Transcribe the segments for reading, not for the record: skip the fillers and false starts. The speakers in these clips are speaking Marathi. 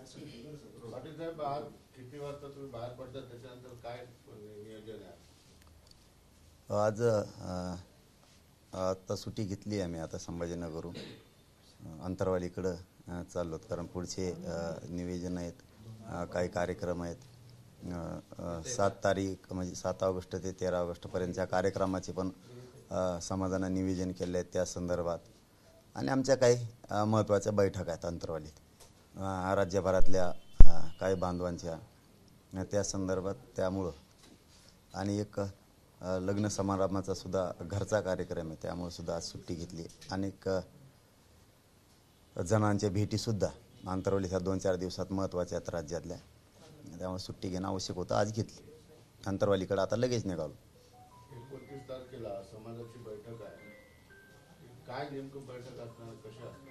पाटील साहेब, आज किती वाजता तुम्ही बाहेर पडता, त्याच्यानंतर काय नियोजन आहे? आज आता सुट्टी घेतली आहे मी. आता संभाजीनगरहून अंतरवालीकडं चाललो, कारण पुढचे नियोजन आहेत, काही कार्यक्रम आहेत. 7 तारीख म्हणजे 7 ऑगस्ट ते 13 ऑगस्टपर्यंतच्या कार्यक्रमाचे पण समाजानं नियोजन केले आहेत त्या संदर्भात. आणि आमच्या काही महत्त्वाच्या बैठका आहेत अंतरवालीत राज्यभरातल्या काही बांधवांच्या त्या संदर्भात. त्यामुळं आणि एक लग्न समारंभाचा सुद्धा घरचा कार्यक्रम आहे, त्यामुळे सुद्धा आज सुट्टी घेतली. अनेक जणांच्या भेटीसुद्धा अंतरवलीच्या 2-4 दिवसात महत्त्वाच्या आहेत राज्यातल्या, त्यामुळे सुट्टी घेणं आवश्यक होतं. आज घेतली. अंतरवालीकडे आता लगेच निघालो. 29 तारखेला समाजाची बैठक आहे, काय नेमकं बैठक असणार, कशा असणार?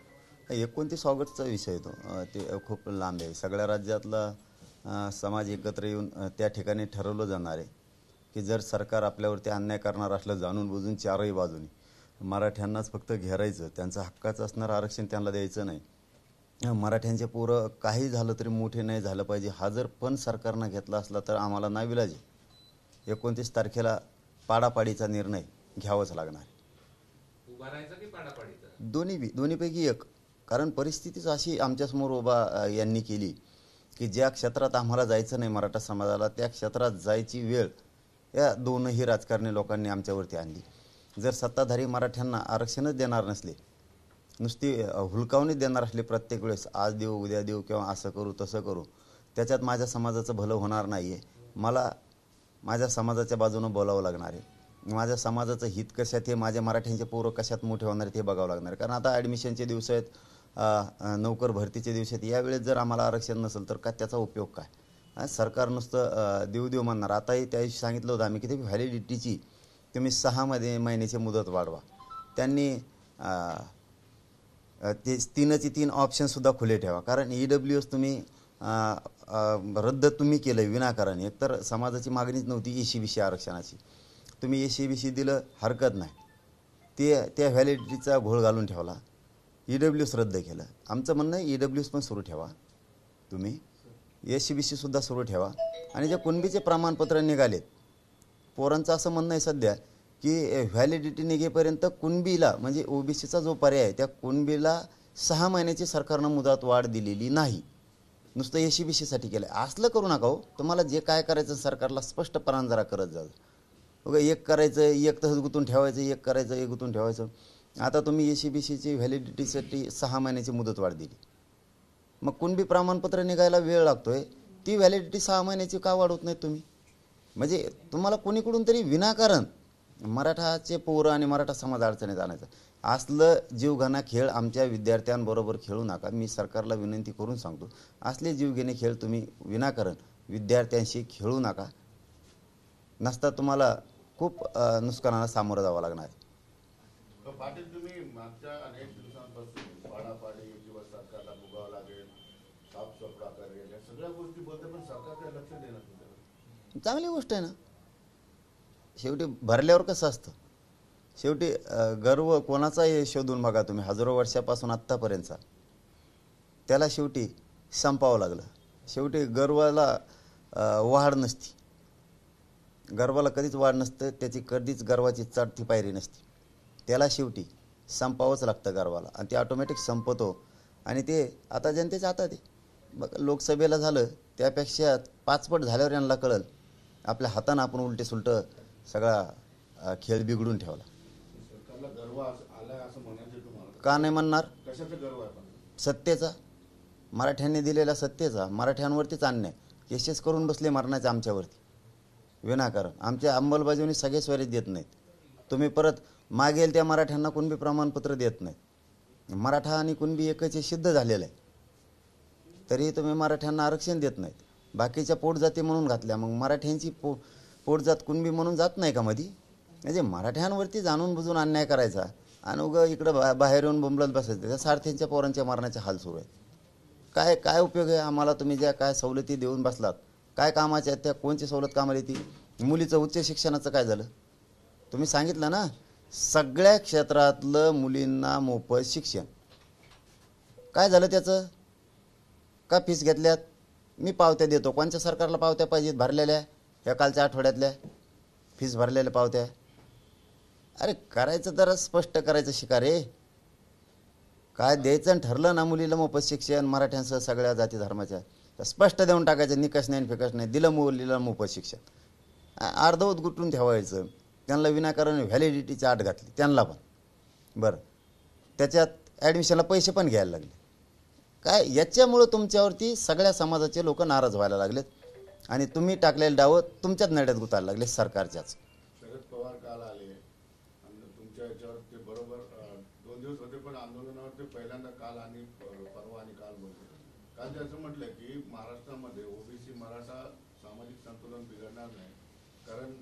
29 ऑगस्टचा विषय तो ते खूप लांब आहे. सगळ्या राज्यातला समाज एकत्र येऊन त्या ठिकाणी ठरवलं जाणार आहे की जर सरकार आपल्यावरती अन्याय करणार असलं जाणून बुजून चारही बाजूनी, मराठ्यांनाच फक्त घेरायचं, त्यांचं हक्काचं असणारं आरक्षण त्यांना द्यायचं नाही. मराठ्यांचे पोरं काही झालं तरी मोठे नाही झालं पाहिजे, हा जर पण सरकारनं घेतला असला तर आम्हाला नाविलाज आहे. 29 तारखेला पाडापाडीचा निर्णय घ्यावाच लागणार. दोन्हीपैकी एक. कारण परिस्थितीच अशी आमच्यासमोर उभा यांनी केली की ज्या क्षेत्रात आम्हाला जायचं नाही मराठा समाजाला, त्या क्षेत्रात जायची वेळ या दोनही राजकारणी लोकांनी आमच्यावरती आणली. जर सत्ताधारी मराठ्यांना आरक्षणच देणार नसले, नुसती हुलकावणी देणार असले प्रत्येक वेळेस, आज देऊ उद्या देऊ किंवा असं करू तसं करू, त्याच्यात माझ्या समाजाचं भलं होणार नाही आहे. मला माझ्या समाजाच्या बाजूनं बोलावं लागणार आहे. माझ्या समाजाचं हित कशात आहे, माझ्या मराठ्यांचे पोरं कशात मोठे होणार आहेत हे बघावं लागणार आहे. कारण आता ॲडमिशनचे दिवस आहेत, नोकर भरतीचे दिवस आहेत. यावेळेस जर आम्हाला आरक्षण नसेल तर काय त्याचा उपयोग काय? सरकार नुसतं देऊ म्हणणार. आताही त्या दिवशी सांगितलं होतं आम्ही की ते व्हॅलिडिटीची तुम्ही 6 महिन्याची मुदत वाढवा. त्यांनी ते 3चे-3 ऑप्शनसुद्धा खुले ठेवा. कारण EWS तुम्ही रद्द तुम्ही केलं विनाकारण. एकतर समाजाची मागणीच नव्हती ECBC आरक्षणाची, तुम्ही ECBC दिलं हरकत नाही, त्या व्हॅलिडिटीचा घोळ घालून ठेवला. EWS रद्द केलं. आमचं म्हणणं आहे EWS पण सुरू ठेवा, तुम्ही ECBCसुद्धा सुरू ठेवा. आणि जे कुणबीचे प्रमाणपत्र निघालेत, पोरांचं असं म्हणणं आहे सध्या की व्हॅलिडिटी निघेपर्यंत कुणबीला म्हणजे OBCचा जो पर्याय आहे त्या कुणबीला 6 महिन्याची सरकारनं मुदत वाढ दिलेली नाही, नुसतं ECBCसाठी केलं. असलं करू नका हो. तुम्हाला जे काय करायचं सरकारला स्पष्टपणानं जरा करत जा. बघा, एक करायचं एक तसंच गुंतून ठेवायचं, एक करायचं एक गुंतून ठेवायचं. आता तुम्ही ECBCची व्हॅलिडिटीसाठी 6 महिन्याची मुदत वाढ दिली, मग कुणबी प्रमाणपत्र निघायला वेळ लागतोय, ती व्हॅलिडिटी 6 महिन्याची का वाढवत नाही तुम्ही? म्हणजे तुम्हाला कोणीकडून तरी विनाकारण मराठाचे पोरं आणि मराठा समाज अडचणीत आणायचं. असलं जीवघेणा खेळ आमच्या विद्यार्थ्यांबरोबर खेळू नका. मी सरकारला विनंती करून सांगतो, असले जीवघेणे खेळ तुम्ही विनाकारण विद्यार्थ्यांशी खेळू नका. नसता तुम्हाला खूप नुकसानाला सामोरं जावं लागणार. पाटील, तुम्ही मागच्या अनेक दिवसांपासून पाडापाडी किंवा सरकारला भोगावं लागेल, साफसफाई करेल, या सगळ्या गोष्टी बोलते, पण सरकारकडे लक्ष देणं तुमच्याकडे चांगली गोष्ट आहे ना. शेवटी भरल्यावर कसं असतं, शेवटी गर्व कोणाचाही शोधून बघा तुम्ही, हजारो वर्षापासून आत्तापर्यंतचा, त्याला शेवटी संपावं लागलं. शेवटी गर्वाला वाढ नसती, गर्वाला कधीच वाढ नसतं, त्याची कधीच गर्वाची चढती पायरी नसती. त्याला शेवटी संपावंच लागतं गर्वाला, आणि ते ऑटोमॅटिक संपतो. आणि ते आता जनतेच्या हातात आहे. बघ, लोकसभेला झालं त्यापेक्षा 5 पट झाल्यावर यांना कळलं आपल्या हातानं आपण उलटे सुलटं सगळा खेळ बिघडून ठेवला. सरकारला गर्व आलाय असं म्हणायचं तुम्हाला? का नाही म्हणणार? कशाचा गर्व आहे? सत्तेचा, मराठ्यांनी दिलेल्या सत्तेचा. मराठ्यांवरतीच अन्याय केसेस करून बसले मरणाचे आमच्यावरती विनाकारण. आमच्या अंमलबजावणी सगळे स्वरीत देत नाहीत. तुम्ही परत मागेल त्या मराठ्यांना कुणबी प्रमाणपत्र देत नाहीत. मराठा आणि कुणबी एकच सिद्ध झालेलं आहे, तरी तुम्ही मराठ्यांना आरक्षण देत नाहीत. बाकीच्या पोटजाती म्हणून घातल्या, मग मराठ्यांची पोटजात कुणबी म्हणून जात नाही का मधी? म्हणजे मराठ्यांवरती जाणून बुजून अन्याय करायचा आणि उगं इकडं बाहेर येऊन बोंबलत बसायचं. त्या सारथ्यांच्या पोरांच्या मरणाचे हाल सुरू आहेत. काय उपयोग आहे आम्हाला? तुम्ही ज्या काय सवलती देऊन बसलात, काय कामाच्या आहेत त्या? कोणची सवलत कामाला येते? मुलीचं उच्च शिक्षणाचं काय झालं? तुम्ही सांगितलं ना, सगळ्या क्षेत्रातलं मुलींना मोफत शिक्षण, काय झालं त्याचं? का फीस घेतल्यात? मी पावत्या देतो. कोणत्या सरकारला पावत्या पाहिजेत भरलेल्या? या कालच्या आठवड्यातल्या फीस भरलेल्या पावत्या. अरे करायचं तर स्पष्ट करायचं शिका रे. काय द्यायचं ठरलं ना मुलीला मोफत शिक्षण मराठ्यांसह सगळ्या जाती धर्माच्या, तर स्पष्ट देऊन टाकायचं. निकष नाही फिकस नाही. दिलं मुलीला मोफत शिक्षण. अर्धवट गुटून ठेवायचं. त्यांना विनाकारण व्हॅलिडिटीची आट घातली त्यांना पण. बरं त्याच्यात ॲडमिशनला पैसे पण घ्यायला लागले. काय याच्यामुळं तुमच्यावरती सगळ्या समाजाचे लोक नाराज व्हायला लागलेत आणि तुम्ही टाकलेले डावं तुमच्याच नड्यात गुतायला लागले सरकारच्याच. शरद पवार काल आले आणि तुमच्या याच्यावर ते बरोबर 2 दिवस होते, पण आंदोलनावर ते पहिल्यांदा काल आणि परवा आणि काल बोलले. काल ते असं म्हटलं की महाराष्ट्रामध्ये ओबीसी मराठा सामाजिक संतुलन बिघडणार नाही, कारण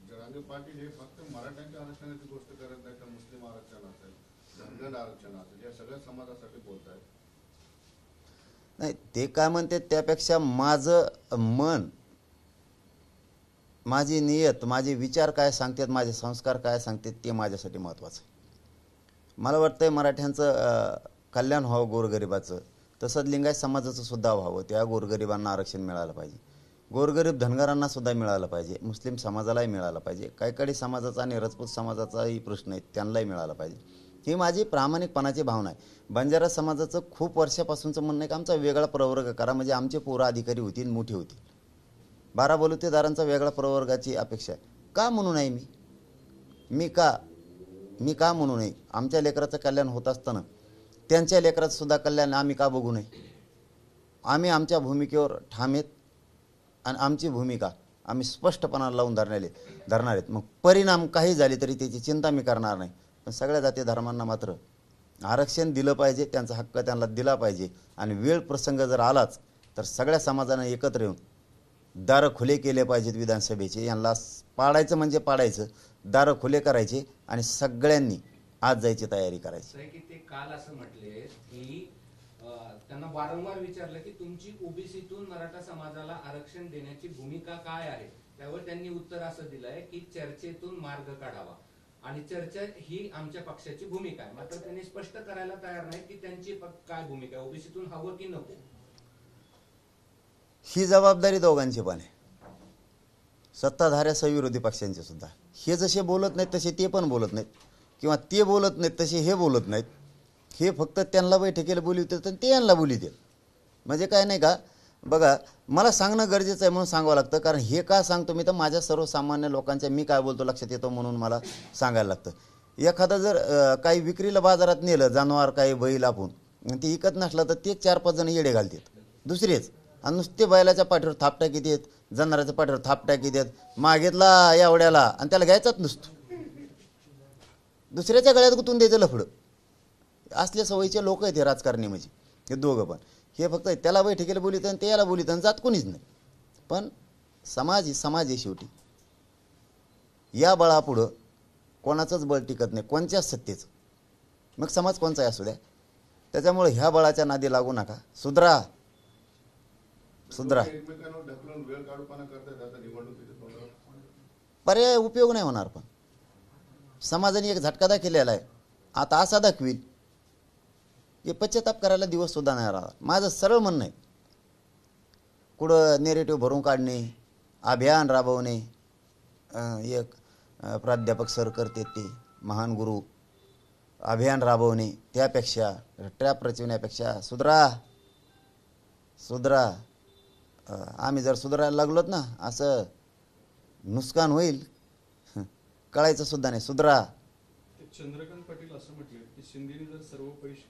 जरांगे पाटील हे फक्त मराठ्यांच्या आरक्षणाची गोष्ट करत नाही, तर मुस्लिम आरक्षण असेल, धनगर आरक्षण असेल, या सगळ्या समाजासाठी बोलत आहेत. नाही ते काय म्हणते त्यापेक्षा माझं मन, माझी नियत, माझे विचार काय सांगतात, माझे संस्कार काय सांगतात ते माझ्यासाठी महत्त्वाचं आहे. मला वाटतंय मराठ्यांचं कल्याण व्हावं गोरगरिबाचं, तसंच लिंगायत समाजाचं सुद्धा व्हावं. त्या गोरगरिबांना आरक्षण मिळालं पाहिजे. गोरगरीब धनगरांना सुद्धा मिळालं पाहिजे. मुस्लिम समाजालाही मिळालं पाहिजे. काही समाजाचा आणि राजपूत समाजाचाही प्रश्न आहे, त्यांनाही मिळालं पाहिजे. ही माझी प्रामाणिकपणाची भावना आहे. बंजारा समाजाचं खूप वर्षापासूनचं म्हणणं आहे की आमचा वेगळा प्रवर्ग करा, म्हणजे आमचे पोरं अधिकारी होतील, मोठी होतील. 12 बलुतेदारांचा वेगळा प्रवर्गाची अपेक्षा आहे. का म्हणू नये मी का म्हणू नये? आमच्या लेकराचं कल्याण होत असताना त्यांच्या लेकराचं सुद्धा कल्याण आम्ही का बघू नये? आम्ही आमच्या भूमिकेवर ठाम आहेत आणि आमची भूमिका आम्ही स्पष्टपणा लावून धरणार आहेत. मग परिणाम काही झाले तरी त्याची चिंता मी करणार नाही. पण सगळ्या जाती धर्मांना मात्र आरक्षण दिलं पाहिजे, त्यांचा हक्क त्यांना दिला पाहिजे. आणि वेळ प्रसंग जर आलाच तर सगळ्या समाजाने एकत्र येऊन दारं खुले केले पाहिजेत विधानसभेचे. यांना पाडायचं म्हणजे पाडायचं, दारं खुले करायचे आणि सगळ्यांनी आज जायची तयारी करायची. की ते काल असं म्हटले की त्यांना वारंवार विचारलं की तुमची ओबीसीतून मराठा समाजाला आरक्षण देण्याची भूमिका काय आहे. त्यावर त्यांनी उत्तर असं दिलंय की चर्चेतून मार्ग काढावा आणि चर्चा ही आमच्या पक्षाची भूमिका आहे. मात्र त्यांनी स्पष्ट करायला तयार नाही की त्यांची काय भूमिका आहे, ओबीसीतून हवं की नको. ही जबाबदारी दोघांची पण आहे, सत्ताधाऱ्यासह विरोधी पक्षांची सुद्धा. हे जसे बोलत नाहीत तसे ते पण बोलत नाहीत, किंवा ते बोलत नाहीत तसे हे बोलत नाहीत. हे फक्त त्यांना बैठकीला बोलवतात आणि ते यांना बोलवतात. म्हणजे काय नाही का, बघा मला सांगणं गरजेचं आहे म्हणून सांगावं लागतं. कारण हे का सांगतो मी तर माझ्या सर्वसामान्य लोकांच्या मी काय बोलतो लक्षात येतो म्हणून मला सांगायला लागतं. एखादं जर काही विक्रीला बाजारात नेलं जनावर, काही बैल आपण ते विकत नसलं तर ते 4-5 जण येडे घालतात दुसरेच, आणि नुसते बैलाच्या पाठीवर थापटा किती आहेत, जनावराच्या पाठीवर थापटा किती आहेत, मागितला एवढ्याला आणि त्याला घ्यायचाच नसतो, दुसऱ्याच्या गळ्यात गुंतून द्यायचं लफडं. असल्या सवयीचे लोक आहेत हे राजकारणी. म्हणजे हे दोघं पण हे फक्त त्याला बैठकीला बोलित आणि ते याला बोलित आणि जात कोणीच नाही. पण समाज आहे शेवटी. या बळापुढं कोणाचंच बळ टिकत नाही, कोणत्याच सत्तेचं. मग समाज कोणचाही असू द्या. त्याच्यामुळे ह्या बळाच्या नादी लागू नका. सुधरा. एकमेकांवर ढकलून वेळ काढूपणा करतात आता निवडणुकीच्या. पर्याय उपयोग नाही होणार. पण समाजाने एक झटका दाखवलेला आहे, आता असा दाखवील की पश्चाताप करायला दिवस सुद्धा नाही राहणार. माझं सरळ म्हणणं आहे, कुठं नेरेटिव्ह भरून काढणे, अभियान राबवणे, एक प्राध्यापक सर करते ते महान गुरु, अभियान राबवणे, त्यापेक्षा ट्रॅप रचवण्यापेक्षा सुधरा. आम्ही जर सुधारायला लागलोत ना, असं नुकसान होईल कळायचं सुद्धा नाही. सुधरा. चंद्रकांत पाटील असं म्हटले की शिंदेने जर सर्व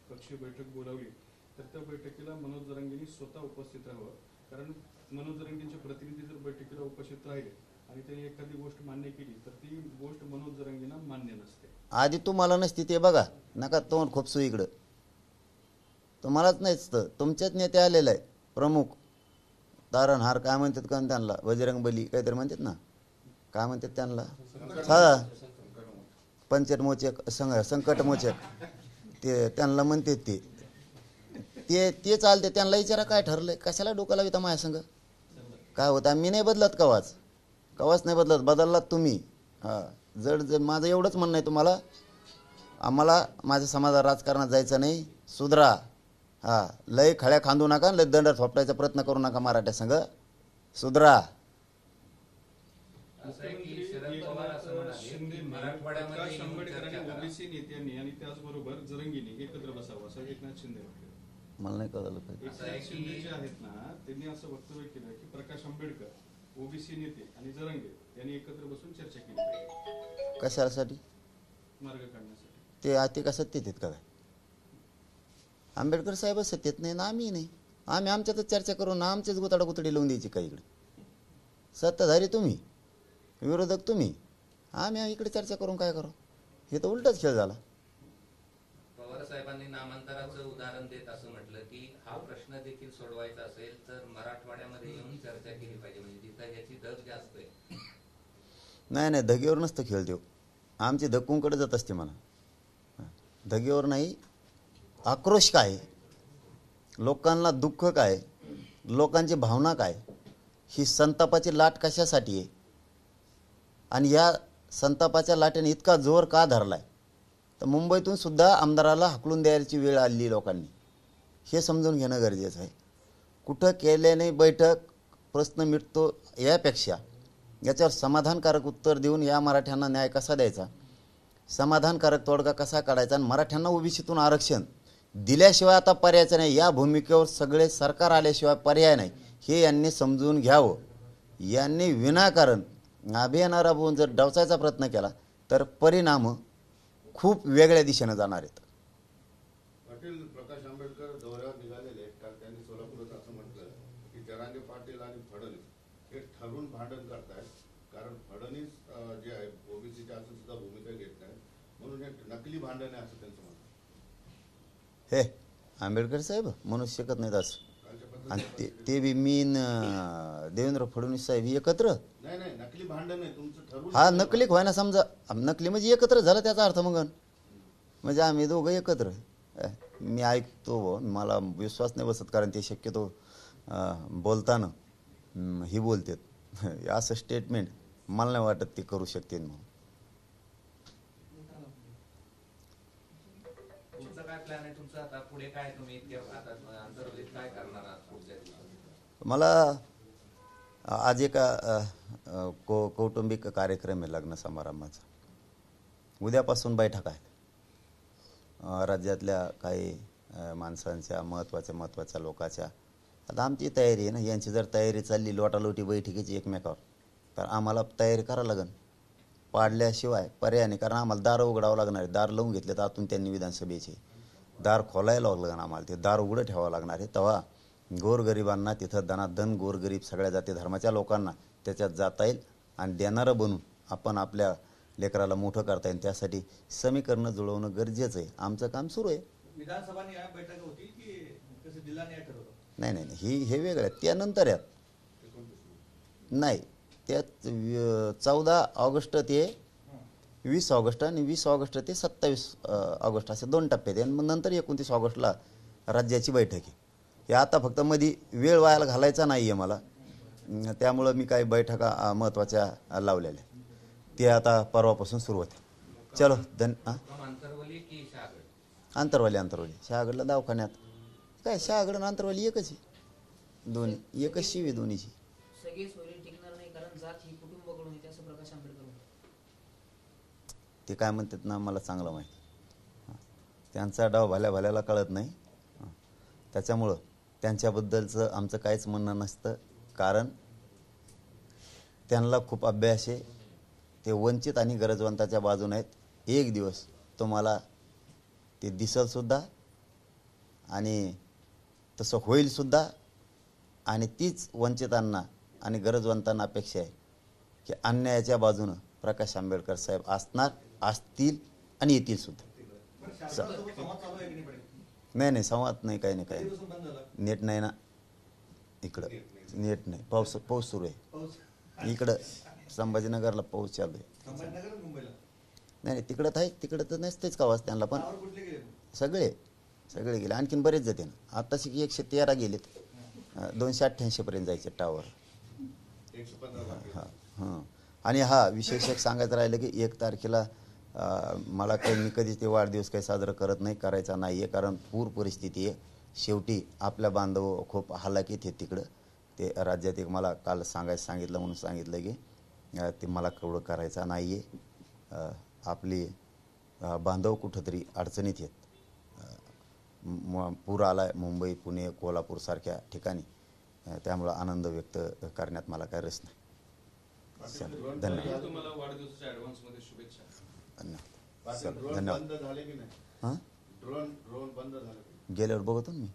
पक्षीय बैठक बोलावली तर त्या बैठकीला मनोज जरांगेंनी स्वतः उपस्थित राहावं. कारण मनोज जरांगेंचे प्रतिनिधी जर बैठकीला उपस्थित राहिले आणि त्यांनी एखादी गोष्ट मान्य केली तर ती गोष्ट मनोज जरांगेंना मान्य नसते. आधी तुम्हाला नसती ते बघा, नका तोंड खोपसू इकडं. तुम्हालाच नाहीच तर तुमच्याच नेते आलेला आहे प्रमुख, तारणहार काय म्हणतात का त्यांना, बजरंग बली काहीतरी म्हणतात ना, काय म्हणतात त्यांना, हा पंचट मोचक संकट मोचक ते त्यांना म्हणते. ते चालते. त्यांना विचारा काय ठरलंय, कशाला डोकं लाविता माझ्या संग. काय होतं, मी नाही बदलत कवाच नाही बदलत, बदललात तुम्ही. जर माझं एवढंच म्हणणं आहे तुम्हाला, आम्हाला माझ्या समाजात राजकारणात जायचं नाही. सुधरा. हा लय खळ्या खांदू नका, लय दंड थोपटायचा प्रयत्न करू नका मराठ्या संघ, सुधरा. असं आहे की शरद पवार असं म्हणाले की मराठवाड्यामध्ये प्रकाश येऊन आंबेडकर चर्चा आणि करा. ओबीसी नेत्यांनी आणि त्याचबरोबर जरंगींनी एकत्र बसावं असं एकनाथ शिंदे म्हटले. मला नाही कळलं काय. असं आहे एकनाथ शिंदे की जे आहेत ना, त्यांनी असं वक्तव्य केलं की प्रकाश आंबेडकर, ओबीसी नेते आणि जरंगे यांनी एकत्र बसून चर्चा केली पाहिजे कशासाठी मार्ग काढण्यासाठी. ते का सत्तेत आहेत का काय? आंबेडकर साहेब सत्तेत नाही ना आम्ही नाही, आम्ही आमच्यातच चर्चा करू ना, आमचेच गुताडा गुतडी लावून द्यायची का इकडे? सत्ताधारी तुम्ही, विरोधक तुम्ही, आम्ही इकडे चर्चा करून काय करू? हे तर उलटच खेळ झाला. पवार साहेबांनी नामांतराचं उदाहरण देत असं म्हटलं की हा प्रश्न देखील सोडवायचा असेल तर मराठवाड्यामध्ये येऊन चर्चा केली पाहिजे, म्हणजे तिथं याची धग जास्त आहे. नाही धगेवर नसतं खेळ देऊ, आमची धक्कूंकडे जात असते मला. धगेवर नाही, आक्रोश काय, लोकांना दुःख काय, लोकांची भावना काय, ही संतापाची लाट कशासाठी आहे आणि या संतापाच्या लाटेने इतका जोर का धरलाय? तर मुंबईतून सुद्धा आमदाराला हकलून द्यायची वेळ आली लोकांनी, हे समजून घेणं गरजेचं आहे. कुठं केल्याने बैठक प्रश्न मिटतो यापेक्षा याच्यावर समाधानकारक उत्तर देऊन या मराठ्यांना न्याय कसा द्यायचा, समाधानकारक तोडगा कसा काढायचा आणि मराठ्यांना ओबीसीतून आरक्षण दिल्याशिवाय आता पर्यायचं नाही, या भूमिकेवर सगळे सरकार आल्याशिवाय पर्याय नाही, हे यांनी समजून घ्यावं. यांनी विनाकारण अभियान राबवून जर डावचायचा प्रयत्न केला तर परिणाम खूप वेगळ्या दिशेने जाणार आहेत. पाटील, प्रकाश आंबेडकर दौऱ्यावर निघालेले आहेत, काल त्यांनी सोलापुरात असं म्हटलं की जरांगे पाटील आणि फडणवीस हे ठरवून भांडण करतायत, कारण फडणवीस जे आहे ओबीसीच्या असून सुद्धा भूमिका घेत नाहीत, म्हणून हे नकली भांडण आहे असं त्यांचं म्हणणं. हे आंबेडकर साहेब म्हणू शकत नाहीत असं, कालच्या आणि पत्रकात ते बी मी देवेंद्र फडणवीस साहेब एकत्र. नाही नकली भांडण आहे तुमचं ठरवून. हा नकली व्हायना, समजा नकली म्हणजे एकत्र झालं त्याचा अर्थ मग, म्हणजे आम्ही दोघं एकत्र. मी ऐकतो, मला विश्वास नाही बसत, कारण ते शक्यतो बोलताना ही बोलतात असं स्टेटमेंट मला नाही वाटत ते करू शकतील म्हणून. तुमचं काय प्लॅन आहे तुमचं आता पुढे, काय तुम्ही आता आंतरवलीत काय करणार आहात पुढच्या दिवसात? मला आज एका कौटुंबिक कार्यक्रम आहे लग्न समारंभाचा, उद्यापासून बैठक आहे राज्यातल्या काही माणसांच्या महत्त्वाच्या लोकांच्या. आता आमची तयारी आहे ना, यांची जर तयारी चालली लोटालोटी बैठकीची एकमेकावर, तर आम्हाला तयारी करावं लागेल पाडल्याशिवाय पर्याय नाही, कारण आम्हाला दार उघडावं लागणार आहे. दार लावून घेतले तर आतून त्यांनी विधानसभेचे दार खोलायला लागलं, आम्हाला ते दार उघडं ठेवावं लागणार आहे. तेव्हा गोरगरिबांना तिथं दनादन गोरगरीब सगळ्या जाती धर्माच्या लोकांना त्याच्यात जाता येईल आणि देणारं बनून आपण आपल्या लेकराला मोठं करता येईल. त्यासाठी समीकरणं जुळवणं गरजेचं आहे. आमचं काम सुरू आहे. विधानसभा बैठक होती की कसं जिल्हा न्याय ठरवलं? नाही हे वेगळं आहे, त्यानंतर यात नाही, त्यात 14 ऑगस्ट ते 20 ऑगस्ट आणि 20 ऑगस्ट ते 27 ऑगस्ट असे 2 टप्प्यात आहे. आणि मग नंतर 29 ऑगस्टला राज्याची बैठक आहे. हे आता फक्त मध्ये वेळ वायाला घालायचा नाही आहे मला, त्यामुळं मी काही बैठका महत्त्वाच्या लावलेल्या, ते आता परवापासून सुरू होते. चलो आंतरवली की शहागड? आंतरवाली शहागडला दवाखान्यात काय, शहागड आणि आंतरवाली एकच आहे, दोन्ही एकच शिव आहे दोन्हीची. सगळे सोयरे टिकणार नाही, कारण जात ही कुटुंबाकडून येते असं प्रकाश आंबेडकर म्हणतात. ते काय म्हणतात ना, मला चांगलं माहिती, त्यांचा डाव भल्याला कळत नाही. त्याच्यामुळं त्यांच्याबद्दलचं आमचं काहीच म्हणणं नसतं, कारण त्यांना खूप अभ्यास आहे. ते वंचित आणि गरजवंताच्या बाजूने आहेत. एक दिवस तुम्हाला ते दिसलसुद्धा आणि तसं होईलसुद्धा. आणि तीच वंचितांना आणि गरजवंतांना अपेक्षा आहे की अन्यायाच्या बाजूनं प्रकाश आंबेडकर साहेब असतील आणि येतील सुद्धा. नाही संवाद नाही, काही नाही, नेट नाही ना इकडं, नेट नाही, पाऊस सुरू आहे इकडं. संभाजीनगरला पाऊस चालू आहे. नाही तिकडं आहे, तिकडं तर नसतेच का आवाज त्यांना, पण सगळे गेले. आणखीन बरेच जाते ना, आत्ताशी 113 गेलेत, 288 पर्यंत जायचे टावर. हां आणि विशेष एक सांगायचं राहिलं की 1 तारखेला मला काही, मी कधीच ते वाढदिवस काही साजरा करत नाही, करायचा नाही आहे, कारण पूर परिस्थिती आहे. शेवटी आपल्या बांधव खूप हालाकीत आहेत तिकडं. ते राज्यात एक मला काल सांगितलं म्हणून सांगितलं की ते मला कवडं करायचं नाही आहे. आपली बांधव कुठंतरी अडचणीत आहेत. पूर आला आहे मुंबई, पुणे, कोल्हापूरसारख्या ठिकाणी. त्यामुळं आनंद व्यक्त करण्यात मला काय रस नाही. चला, धन्यवाद. तुम्हाला वाढदिवसाच्या ॲडव्हान्समध्ये शुभेच्छा. धन्यवाद. पाटील, चला, ड्रोन धन्यवाद. बंद झाले की नाही? हां, ड्रोन बंद झाले की गेल्यावर बघतो ना मी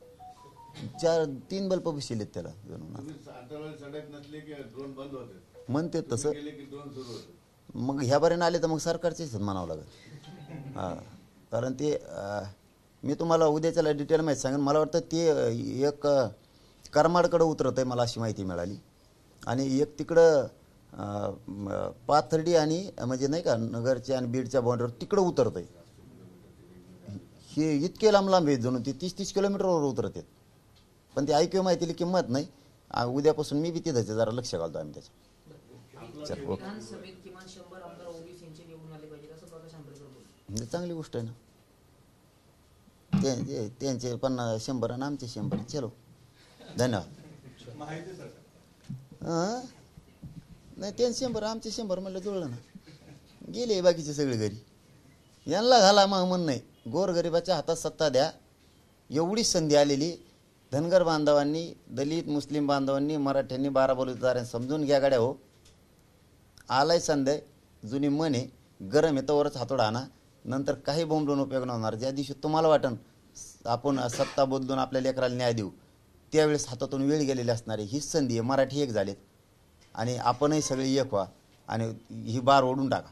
4-3 बल्ब बसलेत त्याला जणू ना. तुम्ही आता वेळेस सडक नसले की ड्रोन बंद होते, म्हणते तसं. गेले की ड्रोन सुरू होते. मग ह्या बारीनं आले तर मग सरकारचेच म्हणावं लागेल. हां, कारण ते मी तुम्हाला उद्याच्याला डिटेल माहिती सांगेन. मला वाटतं ते एक करमाडकडं उतरत आहे, मला अशी माहिती मिळाली. आणि एक तिकडं पाथर्डी आणि म्हणजे नाही का नगरच्या आणि बीडच्या बाउंड्रीवर तिकडं उतरत आहे. हे इतके लांब आहेत जणू ते 30-30 किलोमीटरवर उतरत आहेत. पण ते ऐकू माहितीला किंमत नाही. उद्यापासून मी बी तिथंच जरा लक्ष घालतो आम्ही त्याच्या. चल, ओके. विधानसभेत किमान 100 आमदार ओबीसीचे निवडून आले पाहिजेत असं प्रकाश आंबेडकर बोलले. म्हणजे चांगली गोष्ट आहे ना. त्यांचे 50-100 आणि आमचे 100. चलो, धन्यवाद. माहिती सरकार हां, नाही त्यांचे 100 आमचे 100 म्हणलं जुळलं ना. गेले बाकीचे सगळे घरी. यांना घाला मग म्हण नाही. गोरगरिबाच्या हातात सत्ता द्या. एवढीच संधी आलेली. धनगर बांधवांनी, दलित मुस्लिम बांधवांनी, मराठ्यांनी, 12 बलुतेदारांनी समजून घ्या गाड्या. हो, आलाय संध्या. जुनी मन आहे, गरम आहे तोवरच हातोडा आणा. नंतर काही बोंबलून उपयोग नाही होणार. ज्या दिवशी तुम्हाला वाटण आपण सत्ता बदलून आपल्या लेकराला न्याय देऊ, त्यावेळेस हातातून वेळ गेलेली असणार आहे. हीच संधी आहे. मराठी एक झालेत आणि आपणही सगळे एक व्हा आणि ही बार ओढून टाका.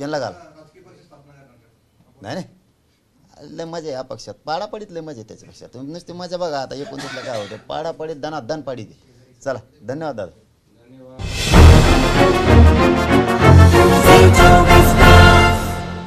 यांना घाल. राजकीय पक्ष स्थापना करणार नाही नाही, लय मजा आहे या पक्षात. पाडापाडीत लय मजा आहे त्याच्यापेक्षा. तुम्ही नुसती मजा बघा. आता 29ला काय होतं, पाडापाडीत दणात दण पाडी दे. चला, धन्यवाद दादा.